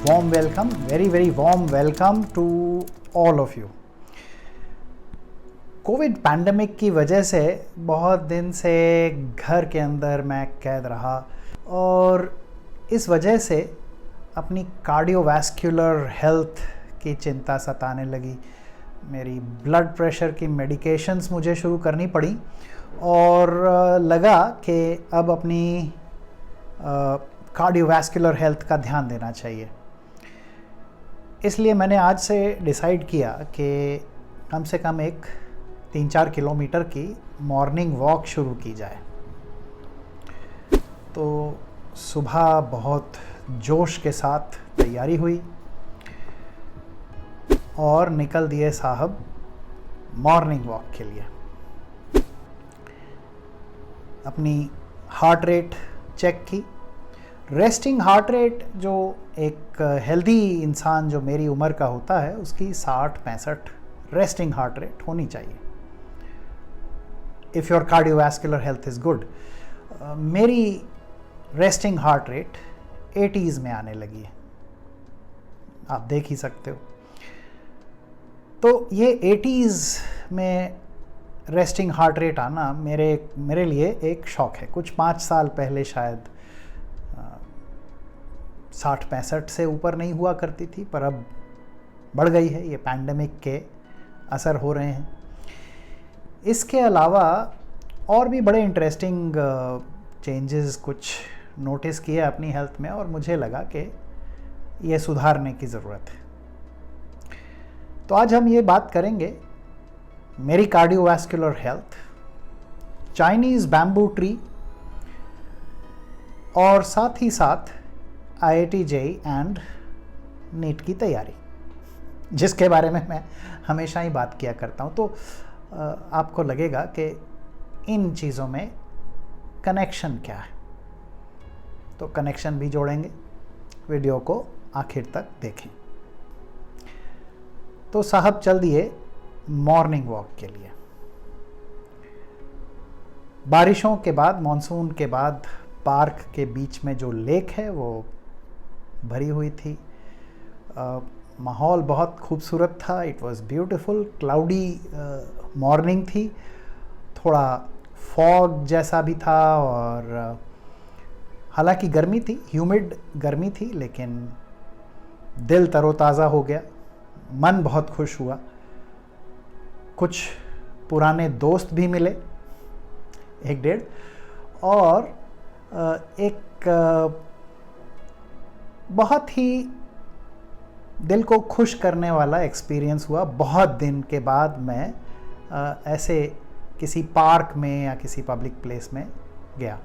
warm welcome, very warm welcome to all of you. Covid pandemic की वजह से बहुत दिन से घर के अंदर मैं कैद रहा और इस वजह से अपनी कार्डियोवैस्कुलर हेल्थ की चिंता सताने लगी. मेरी ब्लड प्रेशर की मेडिकेशंस मुझे शुरू करनी पड़ी और लगा कि अब अपनी कार्डियोवैस्कुलर हेल्थ का ध्यान देना चाहिए. इसलिए मैंने आज से डिसाइड किया कि कम से कम एक 3-4 किलोमीटर की मॉर्निंग वॉक शुरू की जाए. तो सुबह बहुत जोश के साथ तैयारी हुई और निकल दिए साहब मॉर्निंग वॉक के लिए. अपनी हार्ट रेट चेक की. रेस्टिंग हार्ट रेट जो एक हेल्दी इंसान जो मेरी उम्र का होता है उसकी 60-65 रेस्टिंग हार्ट रेट होनी चाहिए if your cardiovascular health is good. मेरी रेस्टिंग हार्ट रेट 80s में आने लगी है, आप देख ही सकते हो. तो ये 80s में रेस्टिंग हार्ट रेट आना मेरे लिए एक शौक है. कुछ 5 साल पहले शायद 60-65 से ऊपर नहीं हुआ करती थी, पर अब बढ़ गई है. ये पैंडमिक के असर हो रहे हैं. इसके अलावा और भी बड़े इंटरेस्टिंग चेंजेस कुछ नोटिस किए अपनी हेल्थ में और मुझे लगा कि ये सुधारने की ज़रूरत है. तो आज हम ये बात करेंगे मेरी cardiovascular health, Chinese bamboo tree और साथ ही साथ IIT JEE एंड नीट की तैयारी, जिसके बारे में मैं हमेशा ही बात किया करता हूँ. तो आपको लगेगा कि इन चीज़ों में कनेक्शन क्या है, तो कनेक्शन भी जोड़ेंगे. वीडियो को आखिर तक देखें. तो साहब चल दिए मॉर्निंग वॉक के लिए. बारिशों के बाद, मॉनसून के बाद पार्क के बीच में जो लेक है वो भरी हुई थी. माहौल बहुत खूबसूरत था. It was beautiful. Cloudy morning थी, थोड़ा फॉग जैसा भी था और हालांकि गर्मी थी, ह्यूमिड गर्मी थी, लेकिन दिल तरोताज़ा हो गया, मन बहुत खुश हुआ. कुछ पुराने दोस्त भी मिले, 1-1.5, और एक बहुत ही दिल को खुश करने वाला एक्सपीरियंस हुआ. बहुत दिन के बाद मैं ऐसे किसी पार्क में या किसी पब्लिक प्लेस में गया.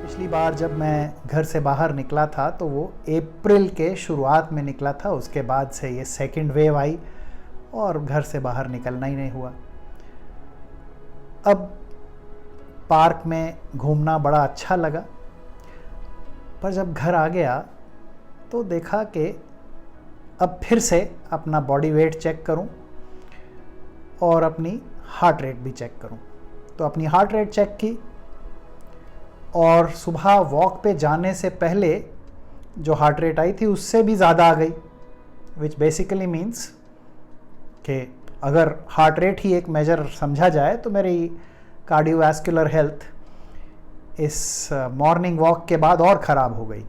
पिछली बार जब मैं घर से बाहर निकला था तो वो अप्रैल के शुरुआत में निकला था. उसके बाद से ये सेकंड वेव आई और घर से बाहर निकलना ही नहीं हुआ. अब पार्क में घूमना बड़ा अच्छा लगा, पर जब घर आ गया तो देखा कि अब फिर से अपना बॉडी वेट चेक करूं और अपनी हार्ट रेट भी चेक करूं. तो अपनी हार्ट रेट चेक की और सुबह वॉक पे जाने से पहले जो हार्ट रेट आई थी उससे भी ज़्यादा आ गई, विच बेसिकली मीन्स कि अगर हार्ट रेट ही एक मेजर समझा जाए तो मेरी कार्डियोवैस्कुलर हेल्थ इस मॉर्निंग वॉक के बाद और ख़राब हो गई.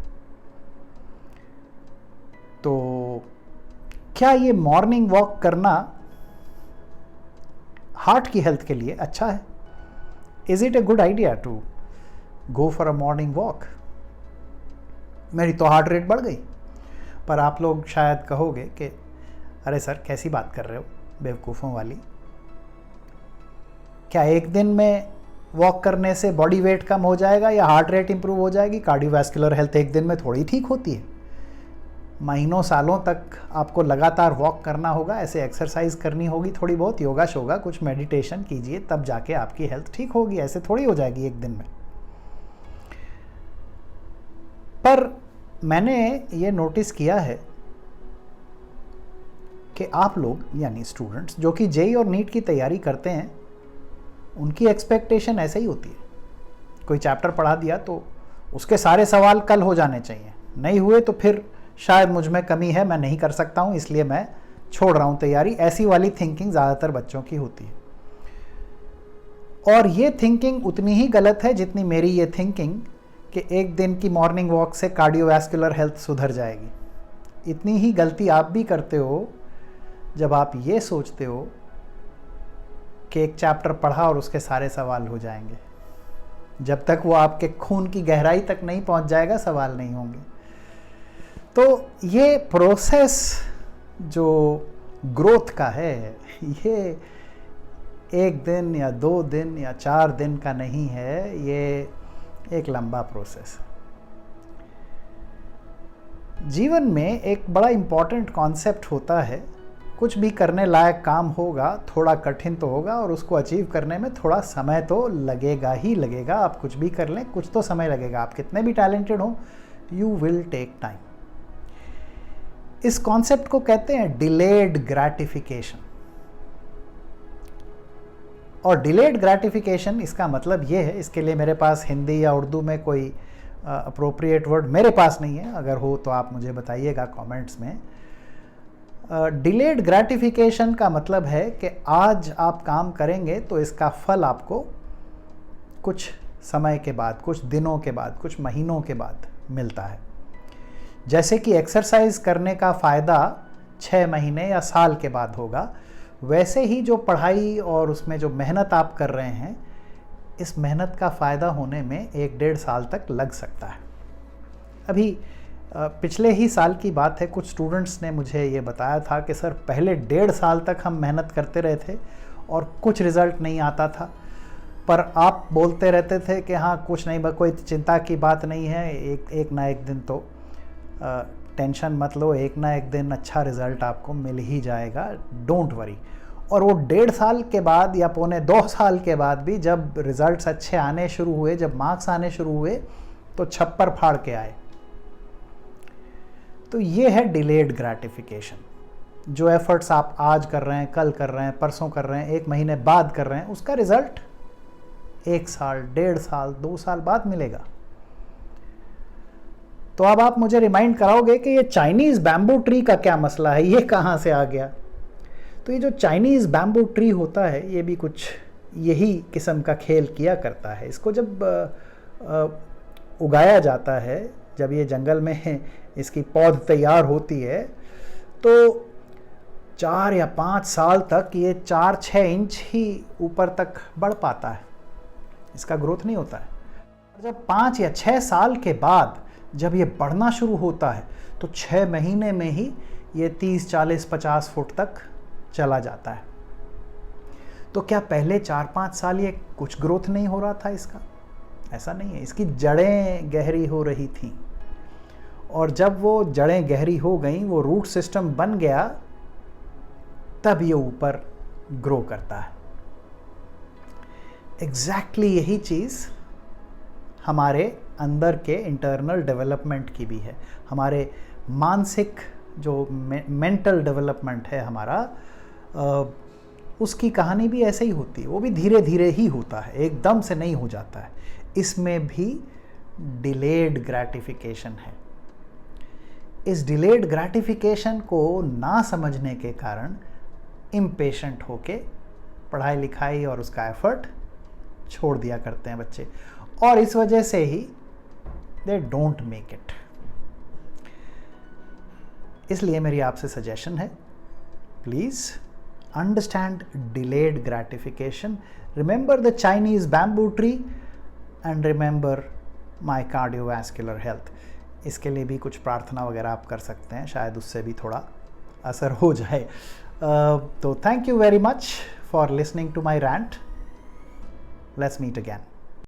तो क्या ये मॉर्निंग वॉक करना हार्ट की हेल्थ के लिए अच्छा है? Is it a good idea to go for a morning walk. मेरी तो हार्ट रेट बढ़ गई। पर आप लोग शायद कहोगे कि अरे सर कैसी बात कर रहे हो, बेवकूफ़ों वाली। क्या एक दिन में वॉक करने से बॉडी वेट कम हो जाएगा या हार्ट रेट इंप्रूव हो जाएगी? कार्डियोवैस्कुलर हेल्थ एक दिन में थोड़ी ठीक होती है। महीनों सालों तक आपको लगातार वॉक करना होगा, ऐसे एक्सरसाइज करनी होगी, थोड़ी बहुत योगा शोगा, कुछ मेडिटेशन कीजिए, तब जाके आपकी हेल्थ ठीक होगी। ऐसे थोड़ी हो जाएगी एक दिन में। पर मैंने ये नोटिस किया है कि आप लोग यानी स्टूडेंट्स जो कि जेईई और नीट की तैयारी करते हैं, उनकी एक्सपेक्टेशन ऐसे ही होती है। कोई चैप्टर पढ़ा दिया तो उसके सारे सवाल कल हो जाने चाहिए, नहीं हुए तो फिर शायद मुझ में कमी है, मैं नहीं कर सकता हूँ, इसलिए मैं छोड़ रहा हूँ तैयारी। ऐसी वाली थिंकिंग ज़्यादातर बच्चों की होती है। और ये थिंकिंग उतनी ही गलत है जितनी मेरी ये थिंकिंग कि एक दिन की मॉर्निंग वॉक से कार्डियोवैस्कुलर हेल्थ सुधर जाएगी। इतनी ही गलती आप भी करते हो जब आप ये सोचते हो कि एक चैप्टर पढ़ा और उसके सारे सवाल हो जाएंगे। जब तक वो आपके खून की गहराई तक नहीं पहुंच जाएगा, सवाल नहीं होंगे। तो ये प्रोसेस जो ग्रोथ का है, ये एक दिन या 2 दिन या 4 दिन का नहीं है, ये एक लंबा प्रोसेस है। जीवन में एक बड़ा इम्पॉर्टेंट कॉन्सेप्ट होता है, कुछ भी करने लायक काम होगा, थोड़ा कठिन तो होगा और उसको अचीव करने में थोड़ा समय तो लगेगा ही लगेगा। आप कुछ भी कर लें, कुछ तो समय लगेगा। आप कितने भी टैलेंटेड हो, यू विल टेक टाइम। इस कॉन्सेप्ट को कहते हैं डिलेड ग्रैटिफिकेशन। और डिलेड ग्रैटिफिकेशन इसका मतलब ये है, इसके लिए मेरे पास हिंदी या उर्दू में कोई अप्रोप्रिएट वर्ड मेरे पास नहीं है, अगर हो तो आप मुझे बताइएगा कमेंट्स में। डिलेड ग्रैटिफिकेशन का मतलब है कि आज आप काम करेंगे तो इसका फल आपको कुछ समय के बाद, कुछ दिनों के बाद, कुछ महीनों के बाद मिलता है। जैसे कि एक्सरसाइज करने का फ़ायदा 6 महीने या साल के बाद होगा, वैसे ही जो पढ़ाई और उसमें जो मेहनत आप कर रहे हैं, इस मेहनत का फ़ायदा होने में 1-1.5 साल तक लग सकता है। अभी पिछले ही साल की बात है, कुछ स्टूडेंट्स ने मुझे ये बताया था कि सर पहले 1.5 साल तक हम मेहनत करते रहे थे और कुछ रिज़ल्ट नहीं आता था, पर आप बोलते रहते थे कि हाँ कुछ नहीं, कोई चिंता की बात नहीं है, एक ना एक दिन तो टेंशन मत लो, एक ना एक दिन अच्छा रिज़ल्ट आपको मिल ही जाएगा, डोंट वरी। और वो 1.5 साल के बाद या 1.25-2 साल के बाद भी जब रिज़ल्ट्स अच्छे आने शुरू हुए, जब मार्क्स आने शुरू हुए, तो छप्पर फाड़ के आए। तो ये है डिलेड ग्रैटिफिकेशन। जो एफर्ट्स आप आज कर रहे हैं, कल कर रहे हैं, परसों कर रहे हैं, 1 महीने बाद कर रहे हैं, उसका रिज़ल्ट 1 साल, 1.5 साल, 2 साल बाद मिलेगा। तो अब आप मुझे रिमाइंड कराओगे कि ये चाइनीज़ बैम्बू ट्री का क्या मसला है, ये कहाँ से आ गया? तो ये जो चाइनीज़ बैम्बू ट्री होता है, ये भी कुछ यही किस्म का खेल किया करता है। इसको जब उगाया जाता है, जब ये जंगल में इसकी पौध तैयार होती है, तो 4 या 5 साल तक ये 4-6 इंच ही ऊपर तक बढ़ पाता है, इसका ग्रोथ नहीं होता है। जब 5 या 6 साल के बाद जब ये बढ़ना शुरू होता है, तो 6 महीने में ही ये 30, 40, 50 फुट तक चला जाता है। तो क्या पहले 4-5 साल ये कुछ ग्रोथ नहीं हो रहा था इसका? ऐसा नहीं है, इसकी जड़ें गहरी हो रही थीं, और जब वो जड़ें गहरी हो गई, वो रूट सिस्टम बन गया, तब ये ऊपर ग्रो करता है। एग्जैक्टली यही चीज़ हमारे अंदर के इंटरनल डेवलपमेंट की भी है। हमारे मानसिक जो मेंटल डेवलपमेंट है हमारा, उसकी कहानी भी ऐसे ही होती है। वो भी धीरे धीरे ही होता है, एकदम से नहीं हो जाता है। इसमें भी डिलेड ग्रैटिफिकेशन है। इस डिलेड ग्रैटिफिकेशन को ना समझने के कारण इम्पेशेंट होके पढ़ाई लिखाई और उसका एफर्ट छोड़ दिया करते हैं बच्चे, और इस वजह से ही दे डोंट मेक इट। इसलिए मेरी आपसे सजेशन है, please understand delayed gratification, remember the Chinese bamboo tree, and remember my cardiovascular health. इसके लिए भी कुछ प्रार्थना वगैरह आप कर सकते हैं, शायद उससे भी थोड़ा असर हो जाए। तो thank you very much for listening to my rant. Let's meet again.